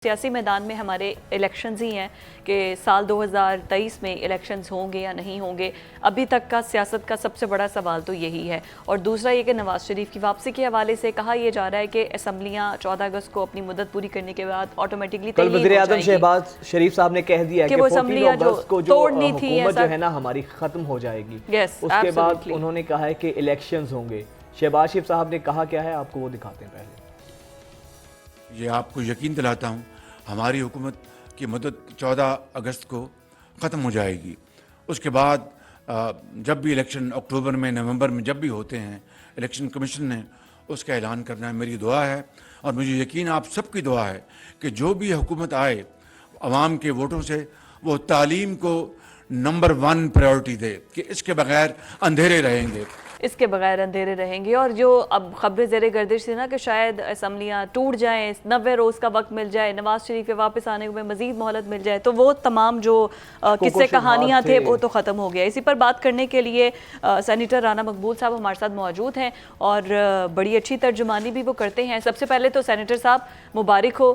سیاسی میدان میں ہمارے الیکشنز ہی ہیں کہ سال 2023 میں الیکشنز ہوں گے یا نہیں ہوں گے. ابھی تک کا سیاست کا سب سے بڑا سوال تو یہی ہے. اور دوسرا یہ کہ نواز شریف کی واپسی کے حوالے سے کہا یہ جا رہا ہے کہ اسمبلیاں 14 اگست کو اپنی مدت پوری کرنے کے بعد آٹومیٹکلی کل وزیر اعظم شہباز شریف صاحب نے کہہ دیا کہ 14 اگست کو جو حکومت جو ہے نا ہماری ختم ہو جائے گی. اس کے بعد انہوں نے کہا ہے کہ الیکشنز ہوں گے. شہباز شریف صاحب نے کہا کیا ہے آپ کو وہ دکھاتے ہیں. پہلے یہ آپ کو یقین دلاتا ہوں ہماری حکومت کی مدت 14 اگست کو ختم ہو جائے گی. اس کے بعد جب بھی الیکشن اکتوبر میں نومبر میں جب بھی ہوتے ہیں الیکشن کمیشن نے اس کا اعلان کرنا ہے. میری دعا ہے اور مجھے یقین آپ سب کی دعا ہے کہ جو بھی حکومت آئے عوام کے ووٹوں سے وہ تعلیم کو نمبر 1 پرائیورٹی دے کہ اس کے بغیر اندھیرے رہیں گے. اس کے بغیر اندھیرے رہیں گے. اور جو اب خبریں زیر گردش تھی نا کہ شاید اسمبلیاں ٹوٹ جائیں, 90 روز کا وقت مل جائے, نواز شریف کے واپس آنے میں مزید مہلت مل جائے, تو وہ تمام جو قصے کہانیاں تھے وہ تو ختم ہو گیا. اسی پر بات کرنے کے لیے سینیٹر رانا مقبول صاحب ہمارے ساتھ موجود ہیں اور بڑی اچھی ترجمانی بھی وہ کرتے ہیں. سب سے پہلے تو سینیٹر صاحب مبارک ہو,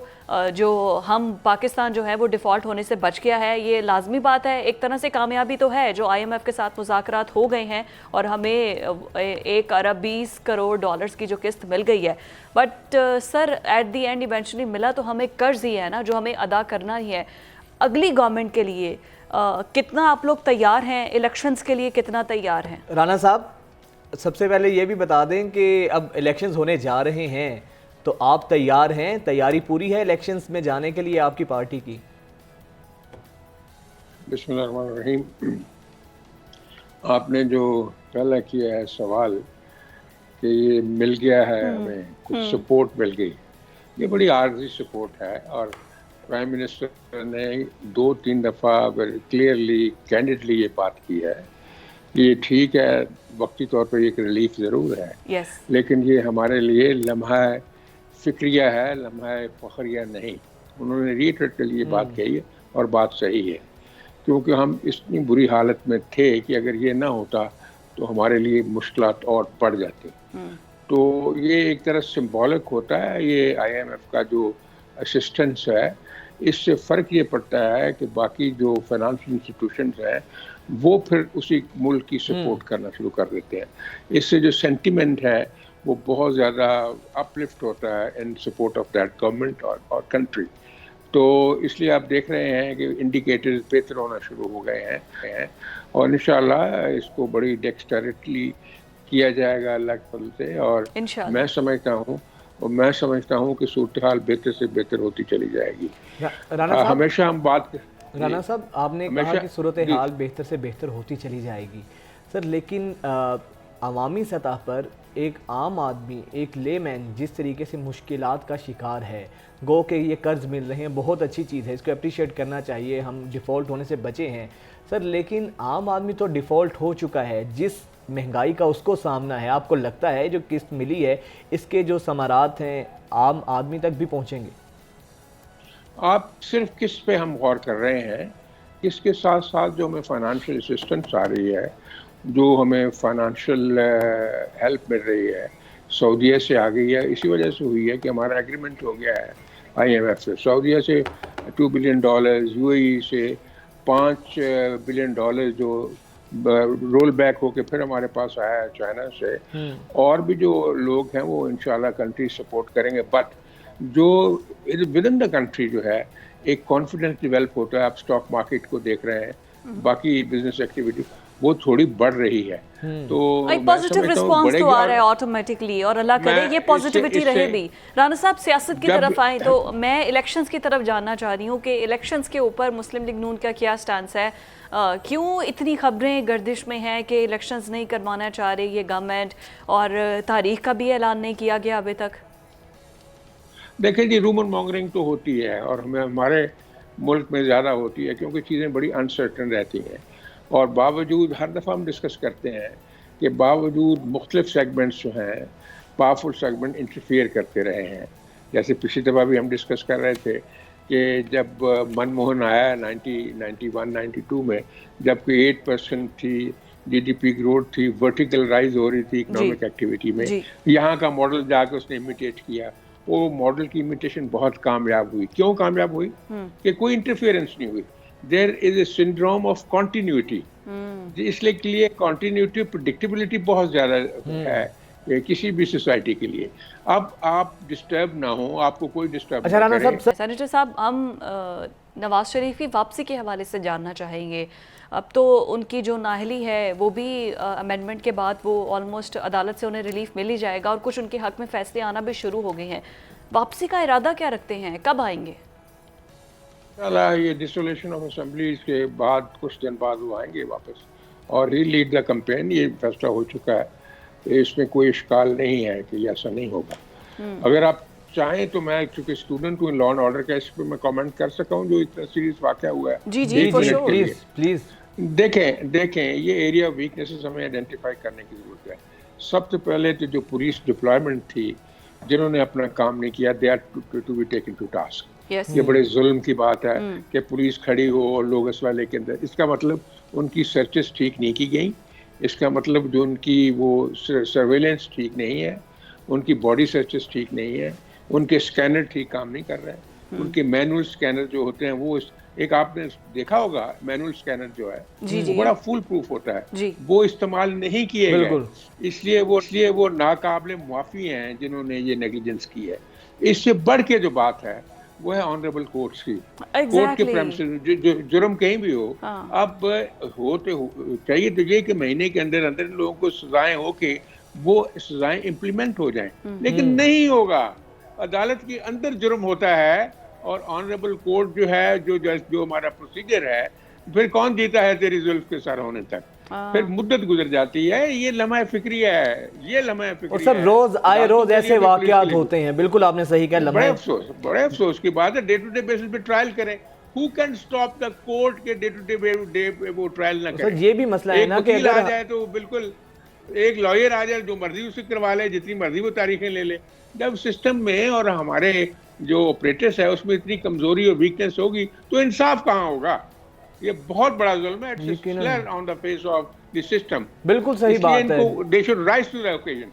جو ہم پاکستان جو ہے وہ ڈیفالٹ ہونے سے بچ گیا ہے. یہ لازمی بات ہے, ایک طرح سے کامیابی تو ہے جو IMF کے ساتھ مذاکرات ہو گئے ہیں اور ہمیں 1 ارب 20 کروڑ ڈالرز کی جو قسط مل گئی ہے. But sir at the end eventually ملا تو ہمیں قرض ہی ہے نا جو ہمیں ادا کرنا ہی ہے. اگلی گورنمنٹ کے لیے کتنا آپ لوگ تیار ہیں, الیکشنز کے لیے کتنا تیار ہیں؟ رانا صاحب سب سے پہلے یہ بھی بتا دیں کہ اب الیکشنز ہونے جا رہے ہیں تو آپ تیار ہیں, تیاری پوری ہے الیکشنز میں جانے کے لیے آپ کی پارٹی کی؟ بسم اللہ الرحمن الرحیم. آپ نے جو پہلا کیا ہے سوال کہ یہ مل گیا ہے ہمیں کچھ سپورٹ مل گئی, یہ بڑی عارضی سپورٹ ہے اور پرائم منسٹر نے 2-3 دفعہ کلیئرلی کینڈیڈلی یہ بات کی ہے کہ یہ ٹھیک ہے وقتی طور پر ایک ریلیف ضرور ہے, لیکن یہ ہمارے لیے لمحہ فکریہ ہے, لمحہ فخریہ نہیں. انہوں نے ریٹریٹ کے لیے بات کہی ہے اور بات صحیح ہے کیونکہ ہم اتنی بری حالت میں تھے کہ اگر یہ نہ ہوتا تو ہمارے لیے مشکلات اور بڑھ جاتی. تو یہ ایک طرح سمبولک ہوتا ہے یہ IMF کا جو اسسٹنس ہے. اس سے فرق یہ پڑتا ہے کہ باقی جو فائنانشل انسٹیٹیوشنز ہیں وہ پھر اسی ملک کی سپورٹ کرنا شروع کر دیتے ہیں. اس سے جو سینٹیمنٹ ہے وہ بہت زیادہ اپ لفٹ ہوتا ہے in support of that government اور کنٹری. تو اس لیے آپ دیکھ رہے ہیں کہ انڈیکیٹرز بہتر ہونا شروع ہو گئے ہیں اور انشاءاللہ اس کو بڑی ڈیکسٹریٹلی کیا جائے گا اللہ کے فضل سے. اور میں سمجھتا ہوں کہ صورتحال بہتر سے بہتر ہوتی چلی جائے گی. ہمیشہ ہم بات رانا صاحب آپ نے کہا کہ صورتحال بہتر سے بہتر ہوتی چلی جائے گی سر, لیکن عوامی سطح پر ایک عام آدمی, ایک لے مین جس طریقے سے مشکلات کا شکار ہے, گو کہ یہ قرض مل رہے ہیں, بہت اچھی چیز ہے, اس کو اپریشیٹ کرنا چاہیے, ہم ڈیفالٹ ہونے سے بچے ہیں سر, لیکن عام آدمی تو ڈیفالٹ ہو چکا ہے. جس مہنگائی کا اس کو سامنا ہے, آپ کو لگتا ہے جو قسط ملی ہے اس کے جو ثمرات ہیں عام آدمی تک بھی پہنچیں گے؟ آپ صرف کس پہ ہم غور کر رہے ہیں, اس کے ساتھ ساتھ جو ہمیں فائنانشیل اسسٹنس آ رہی ہے, جو ہمیں فائنانشیل ہیلپ مل رہی ہے, سعودیہ سے آ گئی ہے. اسی وجہ سے ہوئی ہے کہ ہمارا ایگریمنٹ ہو گیا ہے IMF سے. سعودیہ سے $2 بلین, UAE سے $5 بلین جو رول بیک ہو کے پھر ہمارے پاس آیا ہے چائنا سے. اور بھی جو لوگ ہیں وہ انشاءاللہ کنٹری سپورٹ کریں گے. بٹ جو ود ان دا کنٹری جو ہے ایک کانفیڈنس ڈیولپ ہوتا ہے. آپ اسٹاک مارکیٹ کو دیکھ رہے ہیں, باقی بزنس ایکٹیویٹی وہ تھوڑی بڑھ رہی ہے. تو ایک پازیٹیو رسپانس تو آ رہا ہے آٹومیٹکلی, اور اللہ کرے یہ پازیٹیوٹی رہے بھی. رانا صاحب سیاست کی طرف آئیں تو میں الیکشنز کی طرف جاننا چاہ رہی ہوں کہ الیکشنز کے اوپر مسلم لیگ نون کا کیا سٹانس ہے؟ کیوں اتنی خبریں گردش میں ہیں کہ الیکشنز نہیں کروانا چاہ رہی یہ گورنمنٹ, اور تاریخ کا بھی اعلان نہیں کیا گیا ابھی تک؟ دیکھیں جی, رومر مانگرنگ تو ہوتی ہے اور ہمارے ملک میں زیادہ ہوتی ہے کیونکہ چیزیں بڑی انسرٹن رہتی ہیں. اور باوجود ہر دفعہ ہم ڈسکس کرتے ہیں کہ باوجود مختلف سیگمنٹس جو ہیں پاورفل سیگمنٹ انٹرفیئر کرتے رہے ہیں. جیسے پچھلی دفعہ بھی ہم ڈسکس کر رہے تھے کہ جب منموہن آیا 91-92 میں, جب کہ 8% تھی GDP گروتھ تھی, ورٹیکل رائز ہو رہی تھی اکنامک ایکٹیویٹی میں, یہاں کا ماڈل جا کے اس نے امیٹیٹ کیا وہ ماڈل کی امیٹیشن بہت کامیاب ہوئی. کیوں کامیاب ہوئی؟ کہ کوئی انٹرفیئرنس نہیں ہوئی. دیر از اے سنڈروم آف کنٹینیوٹی. اس لیے کنٹینیوٹی پریڈکٹیبلٹی بہت زیادہ ہے کسی بھی سوسائٹی کے لیے. اب آپ ڈسٹرب نہ ہوں, آپ کو کوئی ڈسٹرب نہ کرے. سینیٹر صاحب, ہم نواز شریف کی واپسی کے حوالے سے جاننا چاہیں گے. اب تو ان کی جو نااہلی ہے وہ بھی امینڈمنٹ کے بعد وہ آلموسٹ عدالت سے انہیں ریلیف مل ہی جائے گا, اور کچھ ان کے حق میں فیصلے آنا بھی شروع ہو گئے ہیں. واپسی کا ارادہ کیا رکھتے ہیں, کب آئیں گے؟ یہ ڈسولوشن آف اسمبلیز کے بعد کچھ دن بعد وہ آئیں گے واپس, اور ری لیڈ دا کمپین. یہ فیصلہ ہو چکا ہے, اس میں کوئی اشکال نہیں ہے کہ ایسا نہیں ہوگا. اگر آپ چاہیں تو میں چونکہ اسٹوڈنٹ ہوں لا اینڈ آرڈر کا, اس پہ میں کامنٹ کر سکتا ہوں جو اتنا سیریس واقعہ ہوا ہے. جی پلیز. دیکھیں یہ ایریا آف ویکنیسز ہمیں آئیڈینٹیفائی کرنے کی ضرورت ہے. سب سے پہلے تو جو پولیس ڈپلائمنٹ تھی, جنہوں نے اپنا کام نہیں کیا, they are to be taken to task. یہ بڑے ظلم کی بات ہے کہ پولیس کھڑی ہو اور لوگ اسلحہ لے کے اندر. اس کا مطلب ان کی سرچز ٹھیک نہیں کی گئیں. اس کا مطلب جو ان کی وہ سرویلنس ٹھیک نہیں ہے, ان کی باڈی سرچز ٹھیک نہیں ہے, ان کے اسکینر ٹھیک کام نہیں کر رہے. ان کے مینول اسکینر جو ہوتے ہیں وہ ایک آپ نے دیکھا ہوگا مینول اسکینر جو ہے وہ بڑا فول پروف ہوتا ہے, وہ استعمال نہیں کیے گئے. اس لیے وہ ناقابل معافی ہیں جنہوں نے یہ نیگلیجنس کی ہے. اس سے بڑھ کے جو بات ہے وہ ہے آنریبل کورٹس کی. کورٹ کے پریمسز جرم کہیں بھی ہو, اب ہوتے چاہیے تو یہ کہ مہینے کے اندر اندر لوگوں کو سزائیں ہو کے وہ سزائیں امپلیمنٹ ہو جائیں, لیکن نہیں ہوگا. عدالت کے اندر جرم ہوتا ہے, اور آنریبل کورٹ جو ہے جو ہمارا پروسیجر ہے, پھر کون جیتا ہے تیری زلف کے سر ہونے تک, پھر مدت گزر جاتی ہے. یہ لمحہ فکری ہے, یہ لمحہ فکری ہے. اور سب روز ایسے واقعات ہوتے ہیں. بالکل آپ نے صحیح کہا. بڑے افسوس کی بات ہے. ڈے ٹو ڈے بیسس پہ ٹرائل کریں. Who can stop the court کے ڈے ٹو ڈے وہ ٹرائل نہ کریں. یہ بھی مسئلہ ہے نا کہ اگر آ جائے تو بالکل ایک لائر آ جائے جو مرضی اسے کروا لے, جتنی مرضی وہ تاریخیں لے لے. جب سسٹم میں اور ہمارے جو آپریٹرس ہے اس میں اتنی کمزوری اور ویکنیس ہوگی تو انصاف کہاں ہوگا. یہ بہت بڑا ظلم ہے. It's a slur on the face of the system. بالکل صحیح بات ہے. They should rise to the occasion.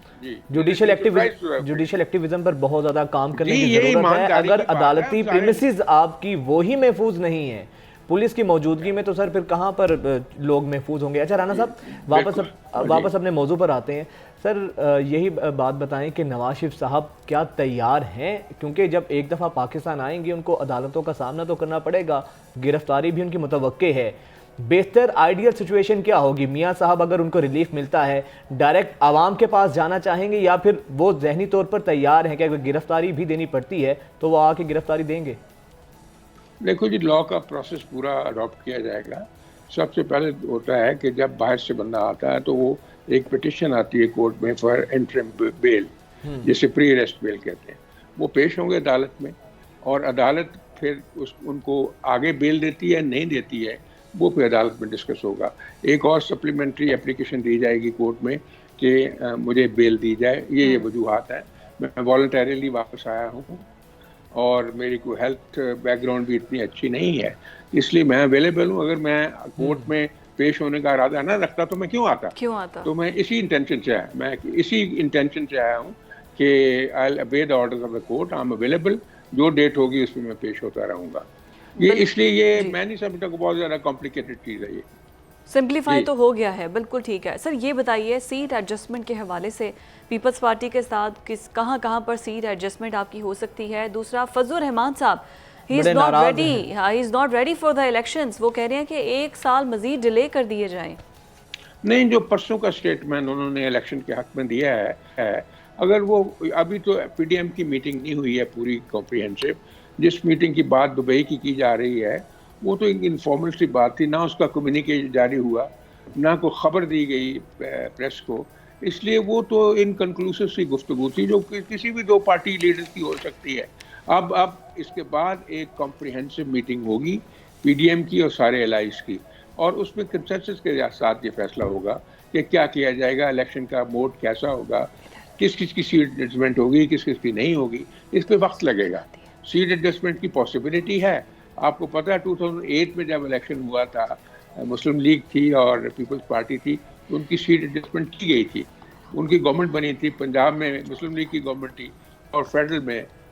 Judicial activism پر بہت زیادہ کام کرنے کی ضرورت ہے. اگر عدالتی پریمیسز آپ کی وہی محفوظ نہیں ہے پولیس کی موجودگی میں, تو سر پھر کہاں پر لوگ محفوظ ہوں گے. اچھا رانا صاحب, واپس اپنے موضوع پر آتے ہیں. سر یہی بات بتائیں کہ نواز شریف صاحب کیا تیار ہیں, کیونکہ جب ایک دفعہ پاکستان آئیں گے ان کو عدالتوں کا سامنا تو کرنا پڑے گا, گرفتاری بھی ان کی متوقع ہے. بہتر آئیڈیل سچویشن کیا ہوگی؟ میاں صاحب اگر ان کو ریلیف ملتا ہے ڈائریکٹ عوام کے پاس جانا چاہیں گے, یا پھر وہ ذہنی طور پر تیار ہیں کہ اگر گرفتاری بھی دینی پڑتی ہے تو وہ آ کے گرفتاری دیں گے؟ دیکھو جی, لا کا پروسیس پورا اڈاپٹ کیا جائے گا. سب سے پہلے ہوتا ہے کہ جب باہر سے بندہ آتا ہے تو وہ ایک پٹیشن آتی ہے کورٹ میں فار انٹرم بیل, جسے پری اریسٹ بیل کہتے ہیں. وہ پیش ہوں گے عدالت میں, اور عدالت پھر ان کو آگے بیل دیتی ہے نہیں دیتی ہے وہ پھر عدالت میں ڈسکس ہوگا. ایک اور سپلیمنٹری اپلیکیشن دی جائے گی کورٹ میں کہ مجھے بیل دی جائے. یہ وجوہات ہیں. میں والنٹریلی واپس آیا ہوں اور میری کوئی ہیلتھ بیک گراؤنڈ بھی اتنی اچھی نہیں ہے, اس لیے میں اویلیبل ہوں. اگر میں کورٹ میں پیش ہونے کا ارادہ نہ رکھتا تو میں کیوں آتا. تو میں اسی انٹینشن سے آیا ہوں کہ I'll obey the orders of the court. I'm available. جو ڈیٹ ہوگی اس میں میں پیش ہوتا رہوں گا. یہ اس لیے یہ میں نہیں سمجھتا کہ بہت زیادہ کمپلیکیٹڈ چیز ہے. یہ سمپلیفائی تو ہو گیا ہے. بالکل ٹھیک ہے. سر یہ بتائیے سیٹ ایڈجسٹمنٹ کے حوالے سے پیپلز پارٹی کے ساتھ کہاں پر سیٹ ایڈجسٹمنٹ آپ کی ہو سکتی ہے؟ دوسرا, فضل الرحمان صاحب he is not ready for the elections. وہ کہہ رہے ہیں کہ 1 سال مزید ڈیلے کر دیے جائیں. نہیں, جو پرسوں کا سٹیٹمنٹ انہوں نے الیکشن کے حق میں دیا ہے, اگر وہ ابھی تو پی ڈی ایم کی میٹنگ نہیں ہوئی ہے پوری کمپریہنسو, جس میٹنگ کی بات دبئی کی جا رہی ہے وہ تو ایک انفارمل سی بات تھی. نہ اس کا کمیونیکیشن جاری ہوا, نہ کوئی خبر دی گئی پریس کو. اس لیے وہ تو انکنکلوسیو سی گفتگو تھی جو کسی بھی 2 پارٹی لیڈر کی ہو سکتی ہے. اب اس کے بعد ایک کمپریہنسو میٹنگ ہوگی پی ڈی ایم کی اور سارے الائز کی, اور اس میں کنسنسس کے ساتھ یہ فیصلہ ہوگا کہ کیا کیا جائے گا, الیکشن کا موڈ کیسا ہوگا, کس کی سیٹ ایڈجسٹمنٹ ہوگی, کس کی نہیں ہوگی. اس پہ وقت لگے گا. سیٹ ایڈجسٹمنٹ کی پاسبلٹی ہے. آپ کو پتہ ہے 2008 میں جب الیکشن ہوا تھا, مسلم لیگ تھی اور پیپلز پارٹی تھی, ان کی سیٹ ایڈجسٹمنٹ کی گئی تھی. ان کی گورنمنٹ بنی تھی. پنجاب میں مسلم لیگ کی گورنمنٹ تھی اور فیڈرل میں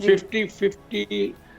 50